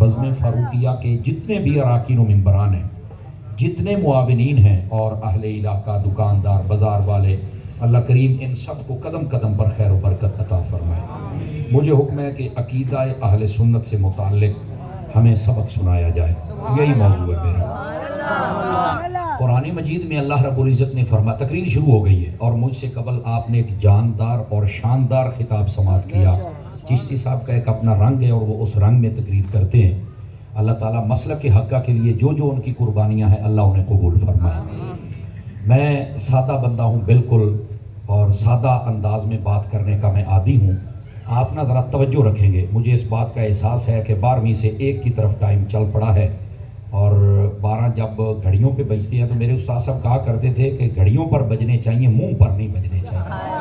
بزم فاروقیہ کے جتنے بھی اراکین و ممبران ہیں، جتنے معاونین ہیں اور اہل علاقہ، دکاندار، بازار والے، اللہ کریم ان سب کو قدم قدم پر خیر و برکت عطا فرمائے۔ مجھے حکم ہے کہ عقیدہ اہل سنت سے متعلق ہمیں سبق سنایا جائے، یہی موضوع ہے میرا۔ قرآن مجید میں اللہ رب العزت نے فرمایا، تقریر شروع ہو گئی ہے اور مجھ سے قبل آپ نے ایک جاندار اور شاندار خطاب سماعت کیا۔ چشتی صاحب کا ایک اپنا رنگ ہے اور وہ اس رنگ میں تقریر کرتے ہیں۔ اللہ تعالیٰ مسلک کے حقہ کے لیے جو جو ان کی قربانیاں ہیں اللہ انہیں قبول فرمائے۔ میں سادہ بندہ ہوں بالکل، اور سادہ انداز میں بات کرنے کا میں عادی ہوں۔ آپ نا ذرا توجہ رکھیں گے، مجھے اس بات کا احساس ہے کہ 12ویں سے 1 کی طرف ٹائم چل پڑا ہے، اور 12 جب گھڑیوں پہ بجتی ہیں تو میرے استاد صاحب کہا کرتے تھے کہ گھڑیوں پر بجنے چاہیے، منہ پر نہیں بجنے چاہیے۔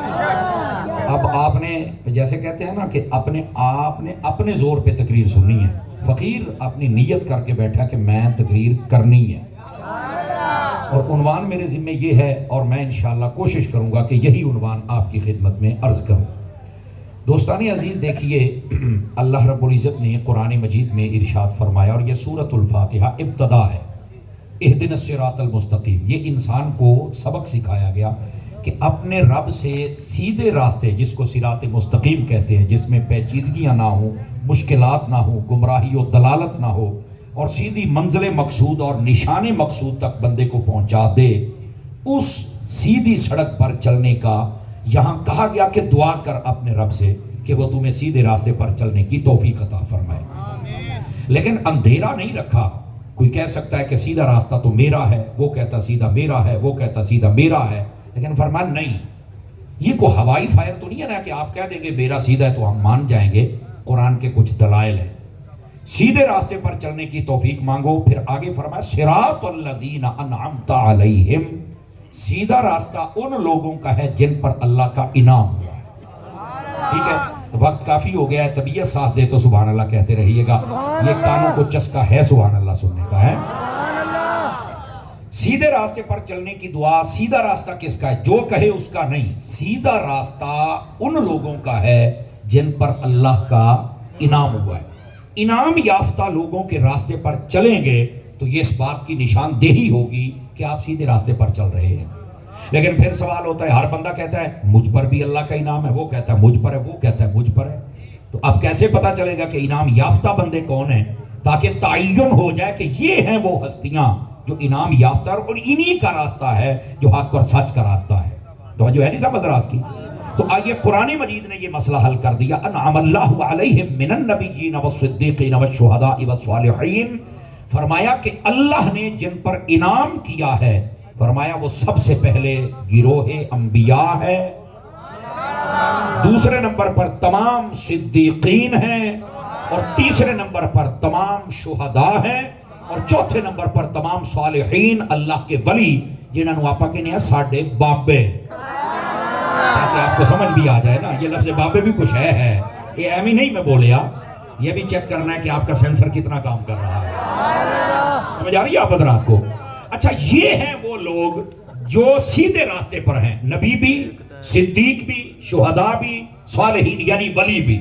اب آپ نے جیسے کہتے ہیں نا کہ آپ نے اپنے زور پہ تقریر سننی ہے۔ فقیر اپنی نیت کر کے بیٹھا کہ میں تقریر کرنی ہے، اور عنوان میرے ذمہ یہ ہے، اور میں انشاءاللہ کوشش کروں گا کہ یہی عنوان آپ کی خدمت میں عرض کروں۔ دوستان عزیز دیکھیے، اللہ رب العزت نے قرآن مجید میں ارشاد فرمایا، اور یہ سورۃ الفاتحہ ابتدا ہے، اہدنا الصراط المستقیم۔ یہ انسان کو سبق سکھایا گیا کہ اپنے رب سے سیدھے راستے، جس کو صراط مستقیم کہتے ہیں، جس میں پیچیدگیاں نہ ہوں، مشکلات نہ ہوں، گمراہی و دلالت نہ ہو، اور سیدھی منزل مقصود اور نشان مقصود تک بندے کو پہنچا دے، اس سیدھی سڑک پر چلنے کا یہاں کہا گیا کہ دعا کر اپنے رب سے کہ وہ تمہیں سیدھے راستے پر چلنے کی توفیق عطا فرمائے۔ لیکن اندھیرا نہیں رکھا۔ کوئی کہہ سکتا ہے کہ سیدھا راستہ تو میرا ہے، وہ کہتا سیدھا میرا ہے، وہ کہتا سیدھا میرا ہے، لیکن فرمایا نہیں، یہ کوئی ہوائی فائر تو نہیں ہے نا کہ آپ کہہ دیں گے میرا سیدھا ہے تو ہم مان جائیں گے۔ قرآن کے کچھ دلائل ہیں، سیدھے راستے پر چلنے کی توفیق مانگو۔ پھر آگے فرمایا صراط الذین انعمت علیہم، سیدھا راستہ ان لوگوں کا ہے جن پر اللہ کا انعام ہوا ہے۔ ٹھیک ہے، وقت کافی ہو گیا ہے، طبیعت ساتھ دے تو سبحان اللہ کہتے رہیے گا، یہ کانوں کو چسکا ہے سبحان اللہ سننے کا ہے۔ سیدھے راستے پر چلنے کی دعا۔ سیدھا راستہ کس کا ہے؟ جو کہے اس کا نہیں، سیدھا راستہ ان لوگوں کا ہے جن پر اللہ کا انعام ہوا ہے۔ انعام یافتہ لوگوں کے راستے پر چلیں گے تو یہ اس بات کی نشاندہی ہوگی کہ آپ سیدھے راستے پر چل رہے ہیں۔ لیکن پھر سوال ہوتا ہے، ہر بندہ کہتا ہے مجھ پر بھی اللہ کا انعام ہے، وہ کہتا ہے مجھ پر ہے، وہ کہتا ہے مجھ پر ہے، تو اب کیسے پتا چلے گا کہ انعام یافتہ بندے کون ہیں، تاکہ تعین ہو جائے کہ یہ ہیں وہ ہستیاں جو انعام یافتہ، اور انہی کا راستہ ہے جو حق اور سچ کا راستہ ہے۔ توجہ ہے نہیں سب حضرات کی؟ تو آئیے قرآن مجید نے یہ مسئلہ حل کر دیا، انعم اللہ علیہم من النبیین والصدیقین والشہداء والصالحین۔ فرمایا کہ اللہ نے جن پر انعام کیا ہے، فرمایا وہ سب سے پہلے گروہ انبیاء ہے، دوسرے نمبر پر تمام صدیقین ہیں، اور تیسرے نمبر پر تمام شہداء ہیں، اور چوتھے نمبر پر تمام صالحین، اللہ کے ولی، جنہوں نے آپا کہنے ہیں ساڑھے بابے، تاکہ آپ کو سمجھ بھی آ جائے نا، یہ لفظ بابے بھی کچھ ہے، یہ ایمی نہیں میں بولیا، یہ بھی چیک کرنا ہے کہ آپ کا سینسر کتنا کام کر رہا ہے۔ سمجھ آ رہی ہے آپ حضرات کو؟ اچھا، یہ ہیں وہ لوگ جو سیدھے راستے پر ہیں، نبی بھی، صدیق بھی، شہداء بھی، صالحین یعنی ولی بھی،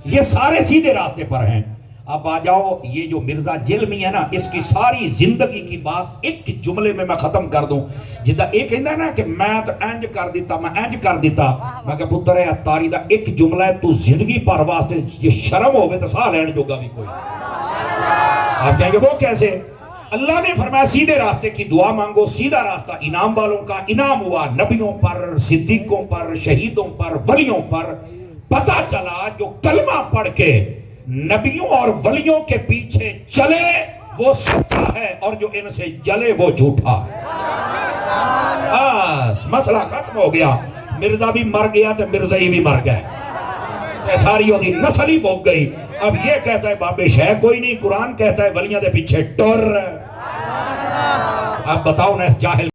یہ سارے سیدھے راستے پر ہیں۔ اب آ جاؤ، یہ جو مرزا جلمی ہے نا، اس کی ساری زندگی کی بات ایک جملے میں ختم کر دوں۔ جدہ ایک کہندا ہے نا کہ میں تو انج کر دیتا، میں انج کر دیتا، میں کہ پتر ہے اتاری دا ایک جملہ ہے، تو زندگی پر واسطے یہ شرم ہوگے تو ساہ لین جو گا بھی کوئی۔ آپ کہیں گے وہ کیسے؟ اللہ نے فرمایا سیدھے راستے کی دعا مانگو۔ سیدھا راستہ انعام والوں کا، انعام ہوا نبیوں پر، صدیقوں پر، شہیدوں پر، ولیوں پر۔ پتہ چلا جو کلمہ پڑھ کے نبیوں اور ولیوں کے پیچھے چلے وہ سچا ہے، اور جو ان سے جلے وہ جھوٹا ہے۔ بس مسئلہ ختم ہو گیا، مرزا بھی مر گیا تو مرزائی بھی مر گئے، ساری ہوتی نسل ہی بھوگ گئی۔ اب یہ کہتا ہے بابے شہ کوئی نہیں، قرآن کہتا ہے ولیاں دے پیچھے ٹر۔ اب بتاؤ نا اس جاہل